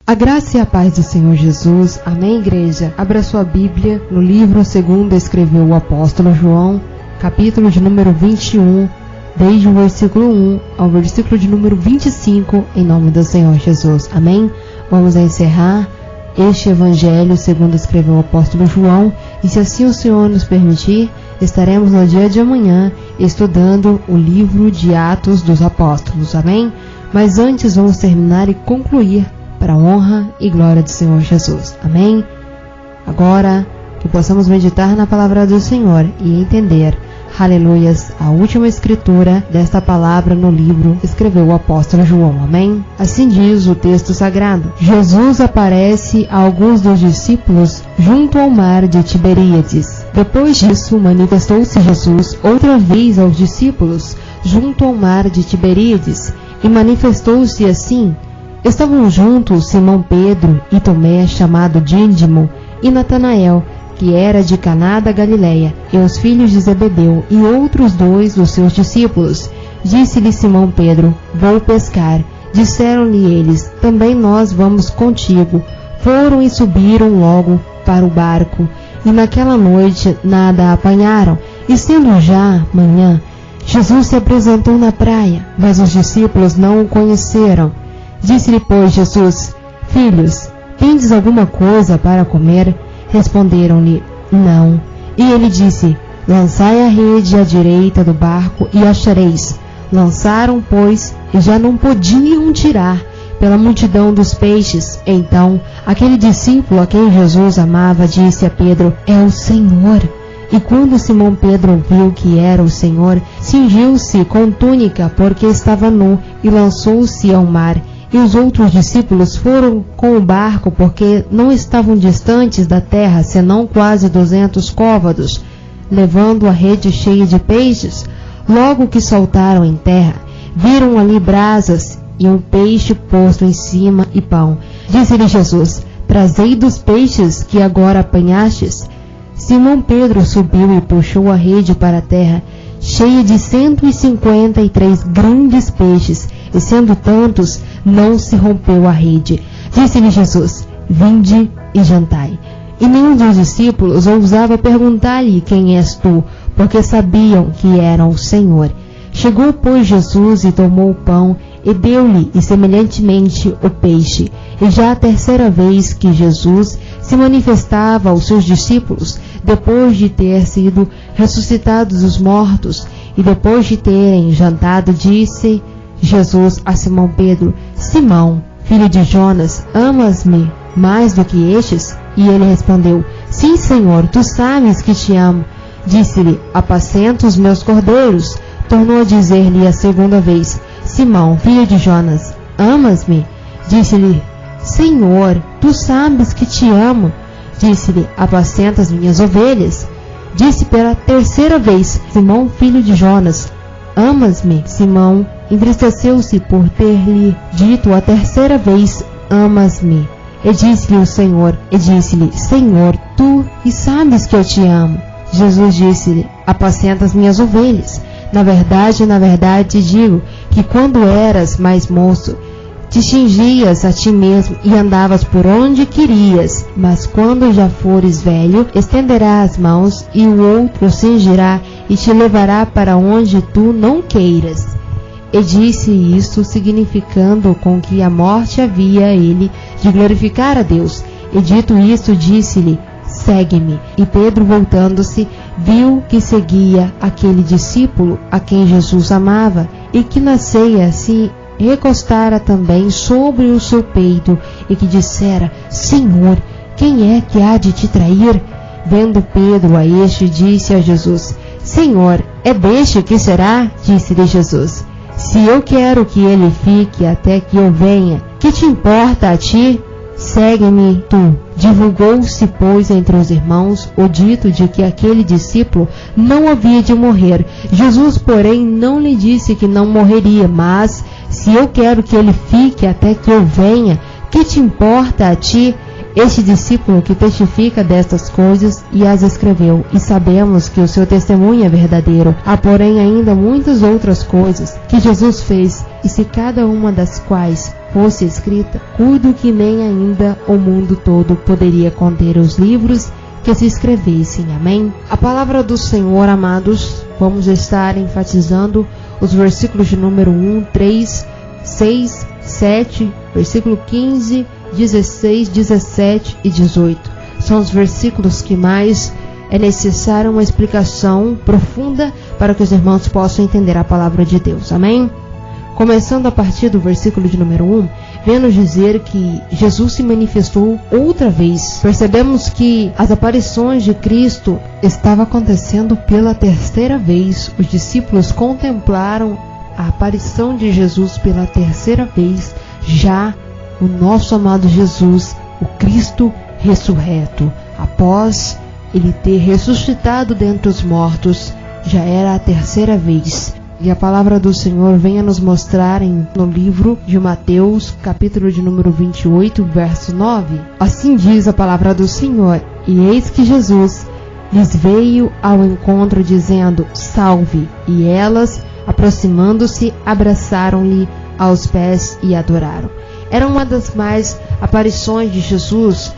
A graça e a paz do Senhor Jesus. Amém, igreja? Abra sua Bíblia no livro segundo escreveu o apóstolo João, capítulo de número 21, desde o versículo 1 ao versículo de número 25, em nome do Senhor Jesus. Amém? Vamos encerrar este evangelho segundo escreveu o apóstolo João, e se assim o Senhor nos permitir, estaremos no dia de amanhã estudando o livro de Atos dos Apóstolos. Amém? Mas antes vamos terminar e concluir para a honra e glória do Senhor Jesus. Amém? Agora, que possamos meditar na palavra do Senhor e entender, aleluias, a última escritura desta palavra no livro escreveu o apóstolo João. Amém? Assim diz o texto sagrado. Jesus aparece a alguns dos discípulos junto ao mar de Tiberíades. Depois disso, manifestou-se Jesus outra vez aos discípulos junto ao mar de Tiberíades, e manifestou-se assim: estavam juntos Simão Pedro e Tomé, chamado Dídimo, e Natanael, que era de Caná da Galileia, e os filhos de Zebedeu, e outros dois dos seus discípulos. Disse-lhe Simão Pedro: vou pescar. Disseram-lhe eles: também nós vamos contigo. Foram e subiram logo para o barco, e naquela noite nada apanharam. E sendo já manhã, Jesus se apresentou na praia, mas os discípulos não o conheceram. Disse-lhe, pois, Jesus: filhos, tendes alguma coisa para comer? Responderam-lhe: não. E ele disse: lançai a rede à direita do barco e achareis. Lançaram, pois, e já não podiam tirar, pela multidão dos peixes. Então, aquele discípulo a quem Jesus amava disse a Pedro: é o Senhor. E quando Simão Pedro viu que era o Senhor, cingiu-se com túnica, porque estava nu, e lançou-se ao mar. E os outros discípulos foram com o barco, porque não estavam distantes da terra, senão quase 200 côvados, levando a rede cheia de peixes. Logo que saltaram em terra, viram ali brasas e um peixe posto em cima e pão. Disse-lhe Jesus: trazei dos peixes que agora apanhastes. Simão Pedro subiu e puxou a rede para a terra, cheia de 153 grandes peixes, e sendo tantos, não se rompeu a rede. Disse-lhe Jesus: vinde e jantai. E nenhum dos discípulos ousava perguntar-lhe: quem és tu? Porque sabiam que era o Senhor. Chegou, pois, Jesus e tomou o pão, e deu-lhe, e semelhantemente o peixe. E já a terceira vez que Jesus se manifestava aos seus discípulos, depois de ter sido ressuscitados dos mortos, e depois de terem jantado, disse Jesus a Simão Pedro: Simão, filho de Jonas, amas-me mais do que estes? E ele respondeu: sim, Senhor, tu sabes que te amo. Disse-lhe: apacenta os meus cordeiros. Tornou a dizer-lhe a segunda vez: Simão, filho de Jonas, amas-me? Disse-lhe: Senhor, tu sabes que te amo. Disse-lhe: apacenta as minhas ovelhas. Disse pela terceira vez: Simão, filho de Jonas, amas-me? Simão entristeceu-se por ter-lhe dito a terceira vez: amas-me? E disse-lhe o Senhor, Senhor, tu e sabes que eu te amo. Jesus disse-lhe: apacenta as minhas ovelhas. Na verdade, te digo que quando eras mais moço, te cingias a ti mesmo e andavas por onde querias, mas quando já fores velho, estenderás as mãos e o outro cingirá e te levará para onde tu não queiras. E disse isso, significando com que a morte havia ele de glorificar a Deus. E dito isto, disse-lhe: segue-me. E Pedro, voltando-se, viu que seguia aquele discípulo a quem Jesus amava, e que na ceia se recostara também sobre o seu peito, e que dissera: Senhor, quem é que há de te trair? Vendo Pedro a este, disse a Jesus: Senhor, é deste que será? Disse-lhe Jesus: se eu quero que ele fique até que eu venha, que te importa a ti? Segue-me tu. Divulgou-se, pois, entre os irmãos o dito de que aquele discípulo não havia de morrer. Jesus, porém, não lhe disse que não morreria, mas: se eu quero que ele fique até que eu venha, que te importa a ti? este discípulo que testifica destas coisas e as escreveu, e sabemos que o seu testemunho é verdadeiro. Há, porém, ainda muitas outras coisas que Jesus fez, e se cada uma das quais fosse escrita, cuido que nem ainda o mundo todo poderia conter os livros que se escrevessem. Amém? A palavra do Senhor, amados, vamos estar enfatizando os versículos de número 1, 3, 6, 7, versículo 15, 16, 17 e 18. São os versículos que mais é necessária uma explicação profunda para que os irmãos possam entender a palavra de Deus. Amém? Começando a partir do versículo de número 1, vem-nos dizer que Jesus se manifestou outra vez. Percebemos que as aparições de Cristo estavam acontecendo pela terceira vez. Os discípulos contemplaram a aparição de Jesus pela terceira vez, já o nosso amado Jesus, o Cristo ressurreto. Após ele ter ressuscitado dentre os mortos, já era a terceira vez. E a palavra do Senhor vem a nos mostrar no livro de Mateus, capítulo de número 28, verso 9. Assim diz a palavra do Senhor: e eis que Jesus lhes veio ao encontro dizendo: salve! E elas, aproximando-se, abraçaram-lhe aos pés e adoraram. Era uma das mais aparições de Jesus,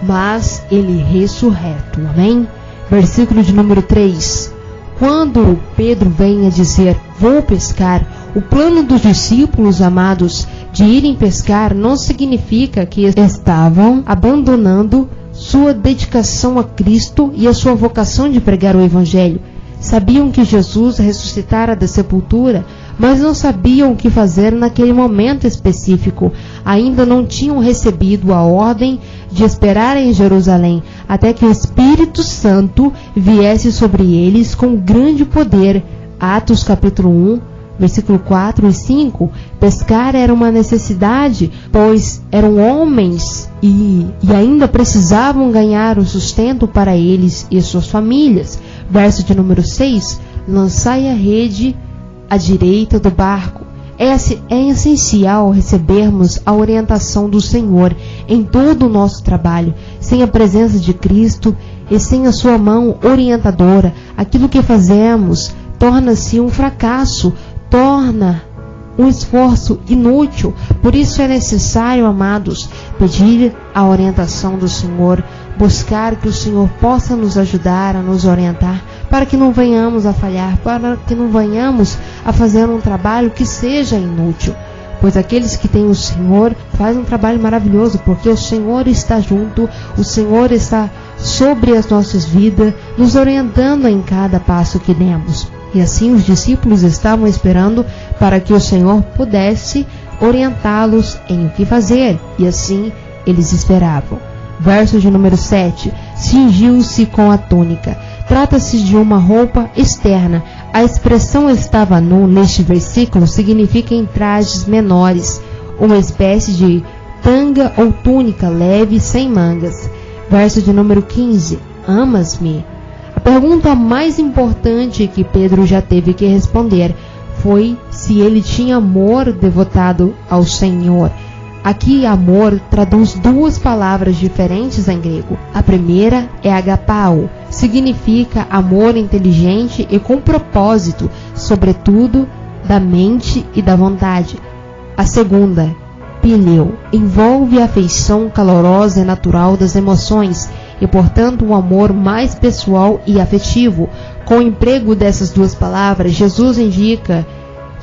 mas ele ressurreto. Amém? Versículo de número 3. Quando Pedro vem a dizer: vou pescar, o plano dos discípulos, amados, de irem pescar não significa que estavam abandonando sua dedicação a Cristo e a sua vocação de pregar o Evangelho. Sabiam que Jesus ressuscitara da sepultura, mas não sabiam o que fazer naquele momento específico. Ainda não tinham recebido a ordem de esperar em Jerusalém, até que o Espírito Santo viesse sobre eles com grande poder. Atos capítulo 1, versículo 4 e 5. Pescar era uma necessidade, pois eram homens e ainda precisavam ganhar o sustento para eles e suas famílias. Verso de número 6. Lançai a rede à direita do barco. É essencial recebermos a orientação do Senhor em todo o nosso trabalho. Sem a presença de Cristo e sem a sua mão orientadora, aquilo que fazemos torna-se um fracasso, torna um esforço inútil. Por isso é necessário, amados, pedir a orientação do Senhor, buscar que o Senhor possa nos ajudar a nos orientar, para que não venhamos a falhar, para que não venhamos a fazer um trabalho que seja inútil. Pois aqueles que têm o Senhor fazem um trabalho maravilhoso, porque o Senhor está junto, o Senhor está sobre as nossas vidas, nos orientando em cada passo que demos. E assim os discípulos estavam esperando para que o Senhor pudesse orientá-los em o que fazer, e assim eles esperavam. Verso de número 7. Cingiu-se com a túnica. Trata-se de uma roupa externa. A expressão estava nu neste versículo significa em trajes menores, uma espécie de tanga ou túnica leve sem mangas. Verso de número 15. Amas-me? A pergunta mais importante que Pedro já teve que responder foi se ele tinha amor devotado ao Senhor. Aqui, amor traduz duas palavras diferentes em grego. A primeira é agapao, significa amor inteligente e com propósito, sobretudo da mente e da vontade. A segunda, pileu, envolve a afeição calorosa e natural das emoções e, portanto, um amor mais pessoal e afetivo. Com o emprego dessas duas palavras, Jesus indica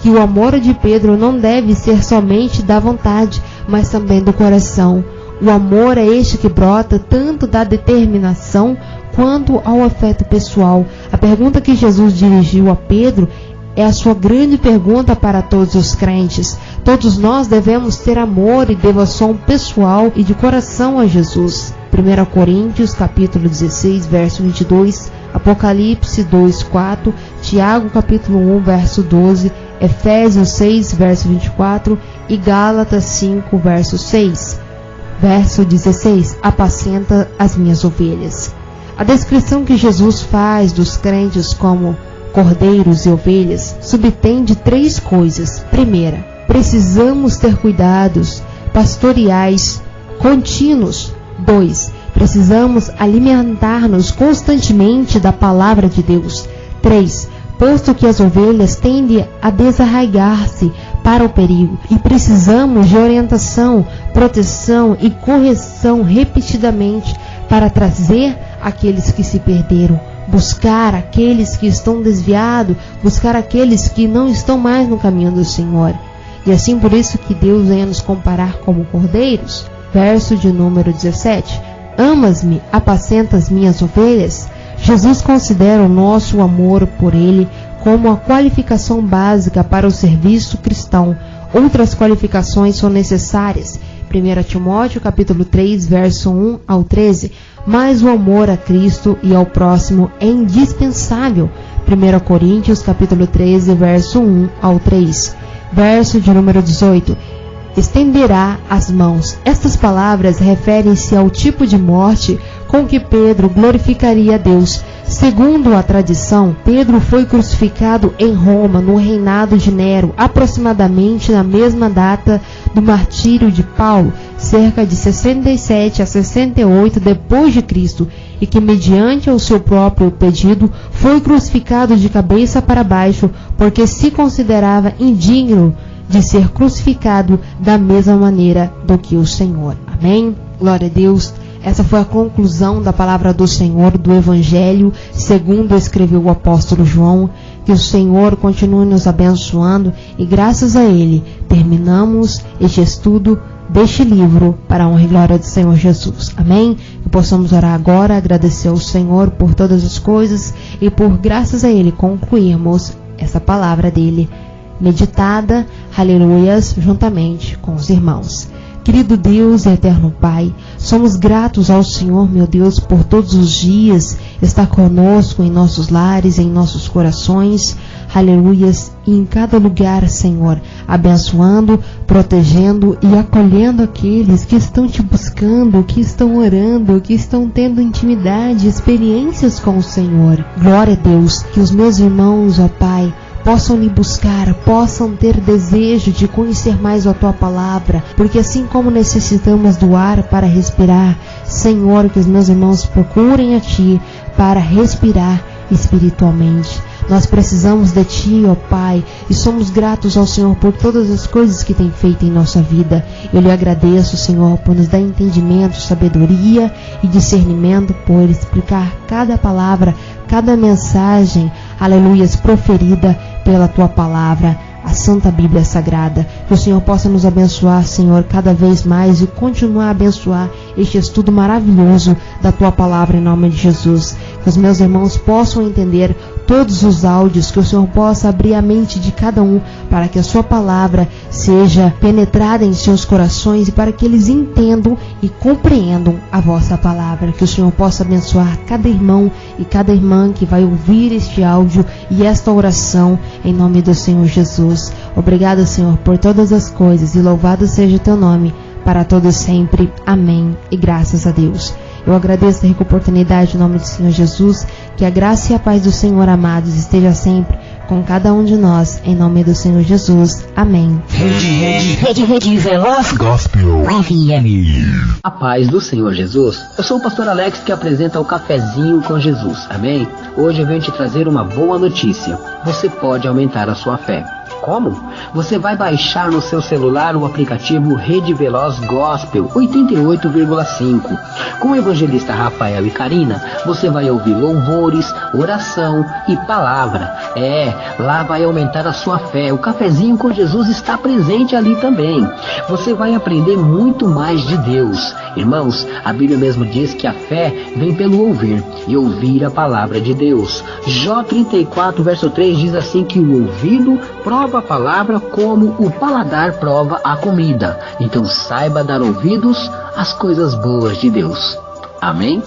que o amor de Pedro não deve ser somente da vontade, mas também do coração. O amor é este que brota tanto da determinação quanto ao afeto pessoal. A pergunta que Jesus dirigiu a Pedro é a sua grande pergunta para todos os crentes. Todos nós devemos ter amor e devoção pessoal e de coração a Jesus. 1 Coríntios capítulo 16, verso 22, Apocalipse 2, 4, Tiago capítulo 1, verso 12, Efésios 6, verso 24 e Gálatas 5, verso 6. Verso 16, apacenta as minhas ovelhas. A descrição que Jesus faz dos crentes como cordeiros e ovelhas subtende três coisas. Primeira, precisamos ter cuidados pastorais contínuos 2. Precisamos alimentar-nos constantemente da palavra de Deus. 3. Posto que as ovelhas tendem a desarraigar-se para o perigo e precisamos de orientação, proteção e correção repetidamente para trazer aqueles que se perderam, buscar aqueles que estão desviados, buscar aqueles que não estão mais no caminho do Senhor. E assim por isso que Deus vem nos comparar como cordeiros. Verso de número 17. Amas-me, apacentas minhas ovelhas? Jesus considera o nosso amor por Ele como a qualificação básica para o serviço cristão. Outras qualificações são necessárias. 1 Timóteo capítulo 3, verso 1 ao 13. Mas o amor a Cristo e ao próximo é indispensável. 1 Coríntios capítulo 13, verso 1 ao 3. Verso de número 18. Estenderá as mãos. Estas palavras referem-se ao tipo de morte com que Pedro glorificaria a Deus. Segundo a tradição, Pedro foi crucificado em Roma, no reinado de Nero, aproximadamente na mesma data do martírio de Paulo, cerca de 67 a 68 depois de Cristo, e que mediante o seu próprio pedido foi crucificado de cabeça para baixo, porque se considerava indigno de ser crucificado da mesma maneira do que o Senhor. Amém? Glória a Deus. Essa foi a conclusão da palavra do Senhor, do Evangelho, segundo escreveu o apóstolo João. Que o Senhor continue nos abençoando e graças a Ele terminamos este estudo deste livro para a honra e glória do Senhor Jesus. Amém? Que possamos orar agora, agradecer ao Senhor por todas as coisas e por graças a Ele concluirmos essa palavra dele meditada, aleluias, juntamente com os irmãos. Querido Deus e eterno Pai, somos gratos ao Senhor, meu Deus, por todos os dias estar conosco em nossos lares, em nossos corações, aleluias, e em cada lugar, Senhor, abençoando, protegendo e acolhendo aqueles que estão te buscando, que estão orando, que estão tendo intimidade, experiências com o Senhor. Glória a Deus, que os meus irmãos, ó Pai, possam lhe buscar, possam ter desejo de conhecer mais a Tua Palavra, porque assim como necessitamos do ar para respirar, Senhor, que os meus irmãos procurem a Ti para respirar espiritualmente. Nós precisamos de Ti, ó Pai, e somos gratos ao Senhor por todas as coisas que tem feito em nossa vida. Eu lhe agradeço, Senhor, por nos dar entendimento, sabedoria e discernimento, por explicar cada palavra, cada mensagem, aleluias, proferida pela Tua Palavra, a Santa Bíblia Sagrada. Que o Senhor possa nos abençoar, Senhor, cada vez mais e continuar a abençoar este estudo maravilhoso da Tua Palavra em nome de Jesus. Que os meus irmãos possam entender todos os áudios, que o Senhor possa abrir a mente de cada um para que a Sua Palavra seja penetrada em seus corações e para que eles entendam e compreendam a Vossa Palavra. Que o Senhor possa abençoar cada irmão e cada irmã que vai ouvir este áudio e esta oração em nome do Senhor Jesus. Obrigada, Senhor, por todas as coisas e louvado seja o Teu nome para todos sempre. Amém. E graças a Deus. Eu agradeço a rica oportunidade em nome do Senhor Jesus. Que a graça e a paz do Senhor, amados, esteja sempre com cada um de nós, em nome do Senhor Jesus. Amém. Rede Veloz Gospel FM. A paz do Senhor Jesus. Eu sou o pastor Alex, que apresenta o Cafezinho com Jesus. Amém? Hoje eu venho te trazer uma boa notícia. Você pode aumentar a sua fé. Como? Você vai baixar no seu celular o aplicativo Rede Veloz Gospel 88,5. Com o evangelista Rafael e Karina, você vai ouvir louvores, oração e palavra. Lá vai aumentar a sua fé. O Cafezinho com Jesus está presente ali também. Você vai aprender muito mais de Deus. Irmãos, a Bíblia mesmo diz que a fé vem pelo ouvir e ouvir a palavra de Deus. Jó 34, verso 3 diz assim que o ouvido prova a palavra como o paladar prova a comida. Então saiba dar ouvidos às coisas boas de Deus. Amém?